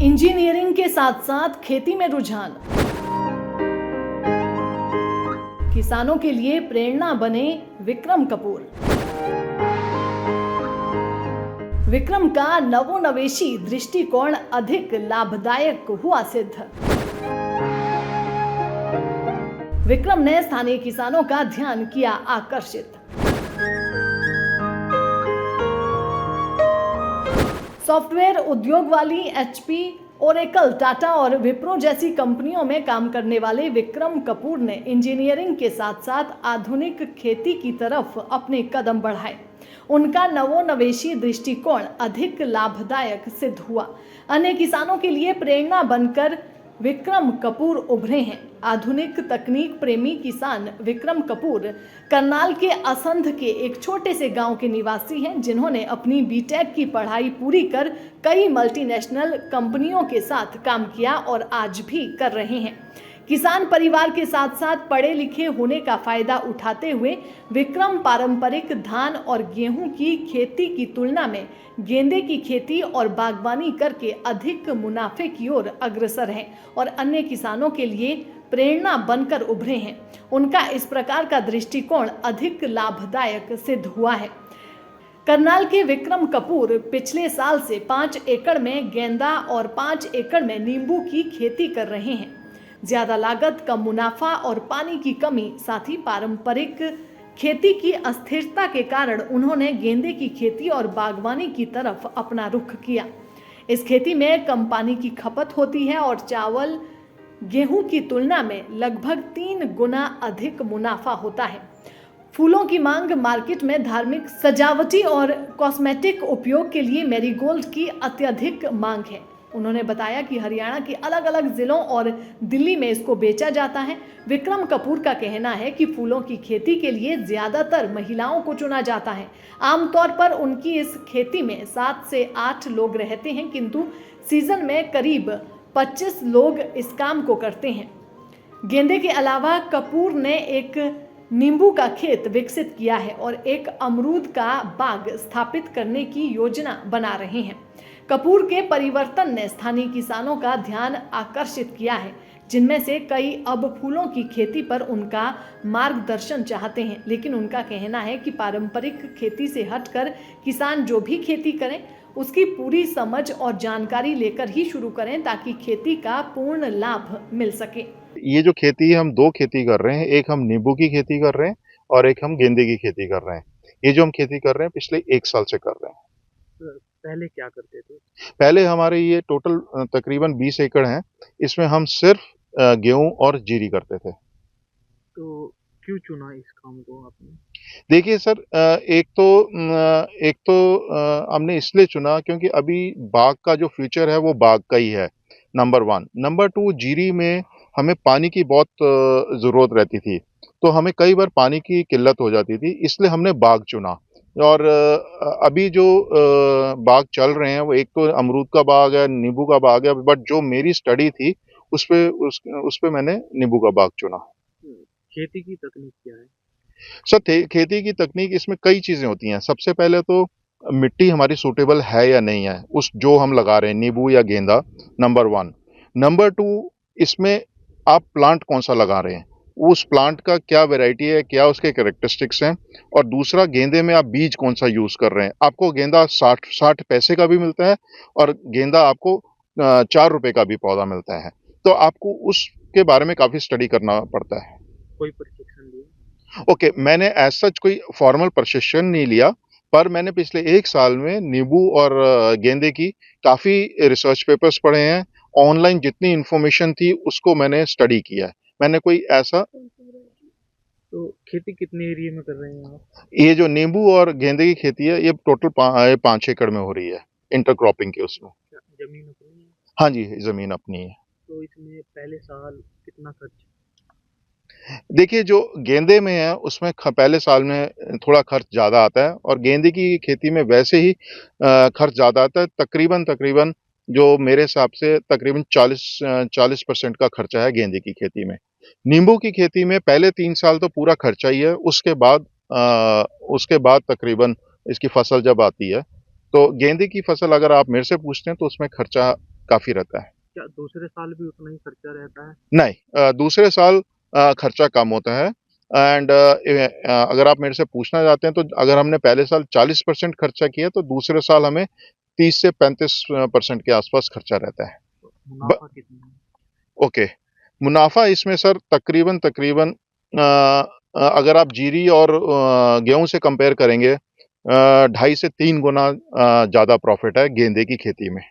Engineering के साथ साथ खेती में रुझान, किसानों के लिए प्रेरणा बने विक्रम कपूर। विक्रम का नवोन्मेषी दृष्टिकोण अधिक लाभदायक हुआ सिद्ध। विक्रम ने स्थानीय किसानों का ध्यान किया आकर्षित। सॉफ्टवेयर उद्योग वाली HP, ओरेकल, टाटा और विप्रो जैसी कंपनियों में काम करने वाले विक्रम कपूर ने इंजीनियरिंग के साथ साथ आधुनिक खेती की तरफ अपने कदम बढ़ाए। उनका नवोन्मेषी दृष्टिकोण अधिक लाभदायक सिद्ध हुआ। अन्य किसानों के लिए प्रेरणा बनकर विक्रम कपूर उभरे हैं। आधुनिक तकनीक प्रेमी किसान विक्रम कपूर करनाल के असंध के एक छोटे से गांव के निवासी हैं, जिन्होंने अपनी बीटेक की पढ़ाई पूरी कर कई मल्टीनेशनल कंपनियों के साथ काम किया और आज भी कर रहे हैं। किसान परिवार के साथ साथ पढ़े लिखे होने का फायदा उठाते हुए विक्रम पारंपरिक धान और गेहूं की खेती की तुलना में गेंदे की खेती और बागवानी करके अधिक मुनाफे की ओर अग्रसर हैं और अन्य किसानों के लिए प्रेरणा बनकर उभरे हैं। उनका इस प्रकार का दृष्टिकोण अधिक लाभदायक सिद्ध हुआ है। करनाल के विक्रम कपूर पिछले साल से 5 एकड़ में गेंदा और 5 एकड़ में नींबू की खेती कर रहे हैं। ज्यादा लागत, कम मुनाफा और पानी की कमी, साथ ही पारंपरिक खेती की अस्थिरता के कारण उन्होंने गेंदे की खेती और बागवानी की तरफ अपना रुख किया। इस खेती में कम पानी की खपत होती है और चावल गेहूं की तुलना में लगभग 3 गुना अधिक मुनाफा होता है। फूलों की मांग मार्केट में धार्मिक, सजावटी और कॉस्मेटिक उपयोग के लिए मैरीगोल्ड की अत्यधिक मांग है। उन्होंने बताया कि हरियाणा के अलग अलग जिलों और दिल्ली में इसको बेचा जाता है। विक्रम कपूर का कहना है कि फूलों की खेती के लिए ज्यादातर महिलाओं को चुना जाता है। आमतौर पर उनकी इस खेती में 7 से 8 लोग रहते हैं, किंतु सीजन में करीब 25 लोग इस काम को करते हैं। गेंदे के अलावा कपूर ने एक नींबू का खेत विकसित किया है और एक अमरूद का बाग स्थापित करने की योजना बना रहे हैं। कपूर के परिवर्तन ने स्थानीय किसानों का ध्यान आकर्षित किया है, जिनमें से कई अब फूलों की खेती पर उनका मार्गदर्शन चाहते हैं। लेकिन उनका कहना है कि पारंपरिक खेती से हटकर किसान जो भी खेती करें उसकी पूरी समझ और जानकारी लेकर ही शुरू करें, ताकि खेती का पूर्ण लाभ मिल सके। ये जो खेती है, हम 2 खेती कर रहे हैं। एक हम नींबू की खेती कर रहे हैं और एक हम गेंदे की खेती कर रहे हैं। ये जो हम खेती कर रहे हैं पिछले 1 साल से कर रहे हैं। पहले क्या करते थे? पहले हमारे ये टोटल तकरीबन 20 एकड़ हैं। इसमें हम सिर्फ गेहूं और जीरी करते थे। तो क्यों चुना इस काम को आपने? देखिए सर, एक तो हमने इसलिए चुना क्योंकि अभी बाग का जो फ्यूचर है वो बाग का ही है, नंबर 1। नंबर 2, जीरी में हमें पानी की बहुत ज़रूरत रहती थी, तो हमें कई बार पानी की किल्लत हो जाती थी, इसलिए हमने बाग चुना। और अभी जो बाग चल रहे हैं वो एक तो अमरूद का बाग है, नींबू का बाग है, बट जो मेरी स्टडी थी उस पे मैंने नींबू का बाग चुना। खेती की तकनीक क्या है? सर, खेती की तकनीक इसमें कई चीजें होती हैं। सबसे पहले तो मिट्टी हमारी सूटेबल है या नहीं है, उस जो हम लगा रहे हैं नींबू या गेंदा, नंबर 1। नंबर 2, इसमें आप प्लांट कौन सा लगा रहे हैं, उस प्लांट का क्या वैरायटी है, क्या उसके कैरेक्टरिस्टिक्स हैं। और दूसरा, गेंदे में आप बीज कौन सा यूज कर रहे हैं। आपको गेंदा 60 पैसे का भी मिलता है और गेंदा आपको 4 रुपए का भी पौधा मिलता है, तो आपको उसके बारे में काफी स्टडी करना पड़ता है। कोई प्रशिक्षण लिया? ओके, मैंने एज सच कोई फॉर्मल प्रशिक्षण नहीं लिया, पर मैंने पिछले 1 साल में नींबू और गेंदे की काफी रिसर्च पेपर्स पढ़े हैं। ऑनलाइन जितनी इंफॉर्मेशन थी उसको मैंने स्टडी किया है। मैंने कोई ऐसा तो खेती कितने एरिया में कर रहे हैं आप? ये जो नींबू और गेंदे की खेती है, ये टोटल 5 एकड़ में हो रही है, इंटरक्रॉपिंग के उसमें। जमीन अपनी है? हाँ जी, जमीन अपनी है। तो इसमें पहले साल कितना खर्च? देखिए, जो गेंदे में है उसमें पहले साल में थोड़ा खर्च ज़्यादा आता है और गेंदे की खेती में वैसे ही खर्च ज़्यादा आता है। तकरीबन जो मेरे हिसाब से तकरीबन 40% का खर्चा है गेंदे की खेती में। नींबू की खेती में पहले 3 साल तो पूरा खर्चा ही है, उसके बाद तकरीबन इसकी फसल जब आती है, तो गेंदे की फसल अगर आप मेरे से पूछते हैं तो उसमें खर्चा काफ़ी रहता है। क्या दूसरे साल भी उतना ही खर्चा रहता है? नहीं, दूसरे साल खर्चा कम होता है। एंड अगर आप मेरे से पूछना चाहते हैं तो अगर हमने पहले साल 40% खर्चा किया तो दूसरे साल हमें 30 से 35% के आसपास खर्चा रहता है। तो ब, मुनाफा कितना है? ओके, मुनाफा इसमें सर तकरीबन तकरीबन अगर आप जीरी और गेहूं से कंपेयर करेंगे 2.5 से 3 गुना ज़्यादा प्रॉफिट है गेंदे की खेती में।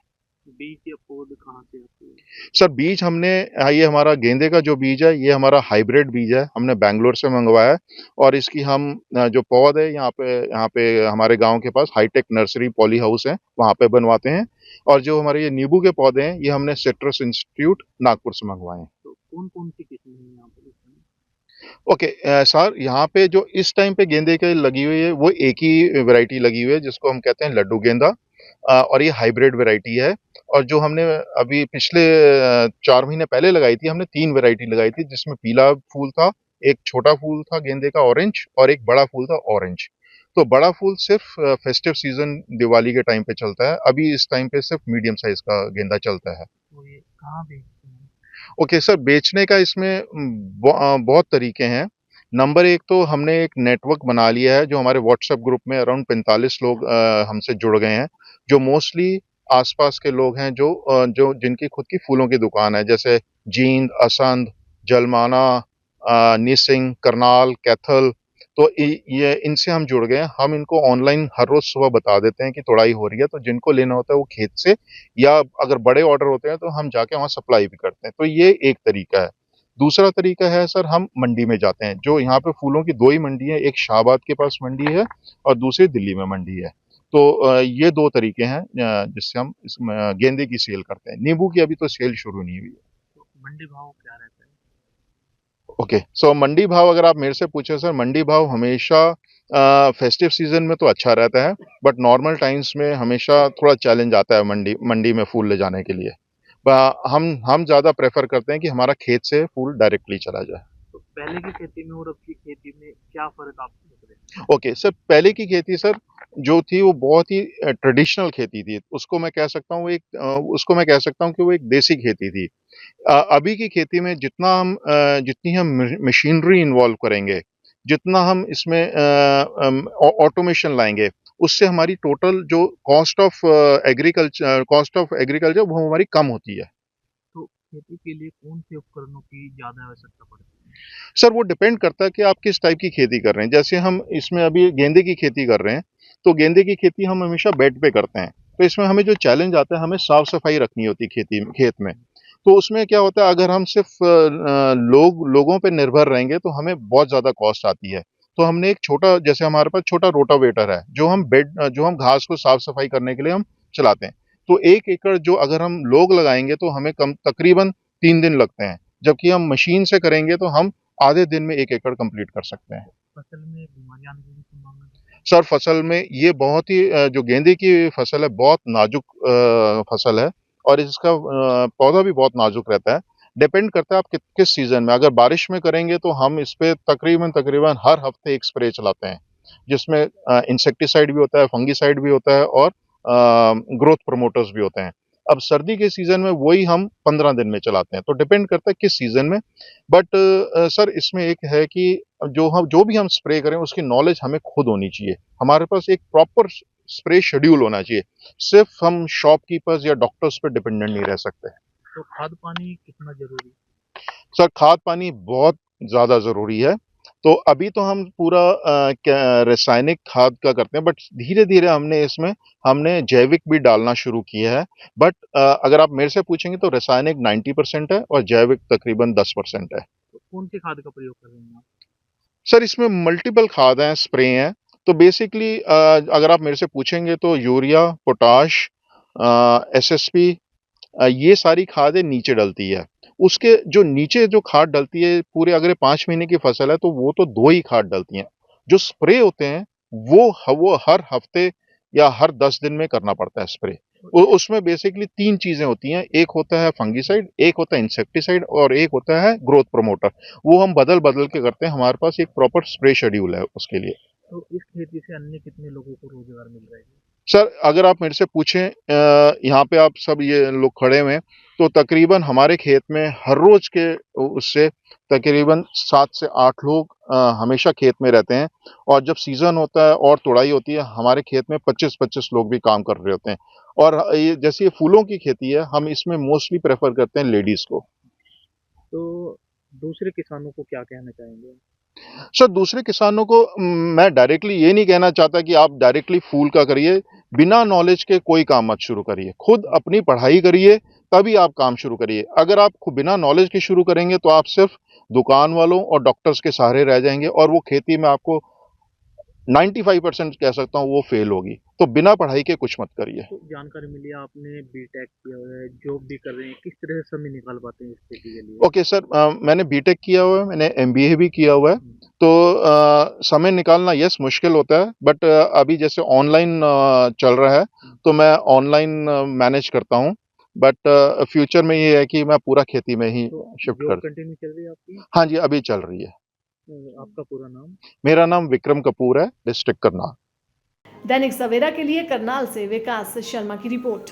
बीज या पौध कहाँ से आते हैं? सर बीज हमने ये हमारा गेंदे का जो बीज है ये हमारा हाइब्रिड बीज है, हमने बैंगलोर से मंगवाया है। और इसकी हम जो पौध है यहाँ पे हमारे गांव के पास हाईटेक नर्सरी पॉली हाउस है, वहाँ पे बनवाते हैं। और जो हमारे ये नींबू के पौधे हैं ये हमने सिट्रस इंस्टीट्यूट नागपुर से मंगवाए हैं। तो कौन-कौन सी किस्में हैं यहाँ पर इस समय? ओके, सर यहाँ पे जो इस टाइम पे गेंदे के लगी हुई है वो एक ही वैरायटी लगी हुई है जिसको हम कहते हैं लड्डू गेंदा। और ये हाइब्रिड वैरायटी है। और जो हमने अभी पिछले 4 महीने पहले लगाई थी, हमने 3 वैरायटी लगाई थी जिसमें पीला फूल था, एक छोटा फूल था गेंदे का ऑरेंज और एक बड़ा फूल था ऑरेंज। तो बड़ा फूल सिर्फ फेस्टिव सीजन दिवाली के टाइम पे चलता है, अभी इस टाइम पे सिर्फ मीडियम साइज का गेंदा चलता है। तो ये कहाँ बेचते हैं? ओके सर, बेचने का इसमें बहुत तरीके हैं। नंबर एक तो हमने एक नेटवर्क बना लिया है जो हमारे व्हाट्सएप ग्रुप में अराउंड 45 लोग हमसे जुड़ गए हैं, जो मोस्टली आसपास के लोग हैं जो जिनकी खुद की फूलों की दुकान है, जैसे जींद, असंध, जलमाना, निसिंग, करनाल, कैथल। तो ये इनसे हम जुड़ गए हैं। हम इनको ऑनलाइन हर रोज सुबह बता देते हैं कि तुड़ाई हो रही है, तो जिनको लेना होता है वो खेत से, या अगर बड़े ऑर्डर होते हैं तो हम जाके वहाँ सप्लाई भी करते हैं। तो ये एक तरीका है। दूसरा तरीका है सर, हम मंडी में जाते हैं। जो यहाँ पे फूलों की 2 ही मंडी है, एक शाहबाद के पास मंडी है और दूसरी दिल्ली में मंडी है। तो ये 2 तरीके हैं जिससे हम गेंदे की सेल करते हैं। नींबू की अभी तो सेल शुरू नहीं हुई है। तो मंडी भाव क्या रहता है? ओके, सो मंडी भाव अगर आप मेरे से पूछे सर, मंडी भाव हमेशा फेस्टिव सीजन में तो अच्छा रहता है, बट नॉर्मल टाइम्स में हमेशा थोड़ा चैलेंज आता है मंडी मंडी में फूल ले जाने के लिए। हम ज़्यादा प्रेफर करते हैं कि हमारा खेत से फूल डायरेक्टली चला जाए। तो पहले की खेती में और अब की खेती में क्या फ़र्क आप देख रहे हैं? ओके सर, पहले की खेती सर जो थी वो बहुत ही ट्रेडिशनल खेती थी। उसको मैं कह सकता हूँ कि वो एक देसी खेती थी। अभी की खेती में जितनी हम मशीनरी इन्वॉल्व करेंगे, जितना हम इसमें ऑटोमेशन लाएंगे, उससे हमारी टोटल जो कॉस्ट ऑफ एग्रीकल्चर वो हमारी कम होती है। तो खेती के लिए कौन से उपकरणों की ज़्यादा आवश्यकता पड़ती है? सर वो डिपेंड करता है कि आप किस टाइप की खेती कर रहे हैं। जैसे हम इसमें अभी गेंदे की खेती कर रहे हैं, तो गेंदे की खेती हम हमेशा बेड पे करते हैं। तो इसमें हमें जो चैलेंज आता है, हमें साफ सफाई रखनी होती है खेत में। तो उसमें क्या होता है, अगर हम सिर्फ लोगों पे निर्भर रहेंगे तो हमें बहुत ज्यादा कॉस्ट आती है। तो हमने एक छोटा, जैसे हमारे पास छोटा रोटावेटर है जो हम घास को साफ सफाई करने के लिए हम चलाते हैं। तो 1 एकड़ जो अगर हम लोग लगाएंगे तो हमें कम तकरीबन 3 दिन लगते हैं, जबकि हम मशीन से करेंगे तो हम आधे दिन में 1 एकड़ कंप्लीट कर सकते हैं। फसल में बीमारी आने की भी संभावना है? सर फसल में ये बहुत ही जो गेंदे की फसल है बहुत नाजुक फसल है, और इसका पौधा भी बहुत नाजुक रहता है। डिपेंड करता है आप किस सीजन में। अगर बारिश में करेंगे तो हम इस पे तकरीबन तकरीबन हर हफ्ते एक स्प्रे चलाते हैं, जिसमें इंसेक्टिसाइड भी होता है, फंगिसाइड भी होता है और ग्रोथ प्रमोटर्स भी होते हैं। अब सर्दी के सीजन में वही हम 15 दिन में चलाते हैं। तो डिपेंड करता है किस सीजन में। बट सर इसमें एक है कि जो भी हम स्प्रे करें उसकी नॉलेज हमें खुद होनी चाहिए। हमारे पास एक प्रॉपर स्प्रे शेड्यूल होना चाहिए। सिर्फ हम शॉपकीपर्स या डॉक्टर्स पर डिपेंडेंट नहीं रह सकते। तो खाद पानी कितना ज़रूरी है? सर खाद पानी बहुत ज़्यादा ज़रूरी है। तो अभी तो हम पूरा रासायनिक खाद का करते हैं, बट धीरे-धीरे हमने जैविक भी डालना शुरू किया है। बट अगर आप मेरे से पूछेंगे तो रासायनिक 90% है और जैविक तकरीबन 10% है। तो कौन सी खाद का प्रयोग कर रहे हैं आप? सर इसमें मल्टीपल खाद हैं, स्प्रे हैं। तो बेसिकली अगर आप मेरे से पूछेंगे तो यूरिया, पोटाश, एसएसपी, ये सारी खादें नीचे डलती है। उसके जो नीचे जो खाद डलती है, पूरे अगर 5 महीने की फसल है तो वो तो 2 ही खाद डलती हैं। जो स्प्रे होते हैं वो हर हफ्ते या हर 10 दिन में करना पड़ता है स्प्रे। उसमें बेसिकली 3 चीजें होती हैं, एक होता है फंगिसाइड, एक होता है इंसेक्टिसाइड और एक होता है ग्रोथ प्रमोटर। वो हम बदल बदल के करते हैं, हमारे पास एक प्रॉपर स्प्रे शेड्यूल है उसके लिए। तो इस खेती से अन्य कितने लोगों को रोज़गार मिल रहा है? सर अगर आप मेरे से पूछें यहाँ पे आप सब ये लोग खड़े हुए हैं तो तकरीबन हमारे खेत में हर रोज के उससे तकरीबन 7 से 8 लोग हमेशा खेत में रहते हैं और जब सीजन होता है और तुड़ाई होती है हमारे खेत में 25-25 लोग भी काम कर रहे होते हैं और ये जैसे ये फूलों की खेती है हम इसमें मोस्टली प्रेफर करते हैं लेडीज को। तो दूसरे किसानों को क्या कहना चाहेंगे? सर दूसरे किसानों को मैं डायरेक्टली ये नहीं कहना चाहता कि आप डायरेक्टली फूल का करिए, बिना नॉलेज के कोई काम मत शुरू करिए, खुद अपनी पढ़ाई करिए तभी आप काम शुरू करिए। अगर आप बिना नॉलेज के शुरू करेंगे तो आप सिर्फ दुकान वालों और डॉक्टर्स के सहारे रह जाएंगे और वो खेती में आपको 95% कह सकता हूँ वो फेल होगी। तो बिना पढ़ाई के कुछ मत करिए। तो जानकारी मिली आपने बीटेक किया हुआ है, जॉब भी कर रहे हैं, किस तरह से समय निकाल पाते हैं इस खेती के लिए? ओके सर, मैंने बीटेक किया हुआ है, मैंने एमबीए भी किया हुआ है। तो समय निकालना यस मुश्किल होता है बट अभी जैसे ऑनलाइन चल रहा है तो मैं ऑनलाइन मैनेज करता हूँ बट फ्यूचर में ये है कि मैं पूरा खेती में ही तो शिफ्ट जॉब कर। कंटिन्यू चल रही है आपकी? हाँ जी अभी चल रही है। आपका पूरा नाम? मेरा नाम विक्रम कपूर है, डिस्ट्रिक्ट करनाल। दैनिक सवेरा के लिए करनाल से विकास शर्मा की रिपोर्ट।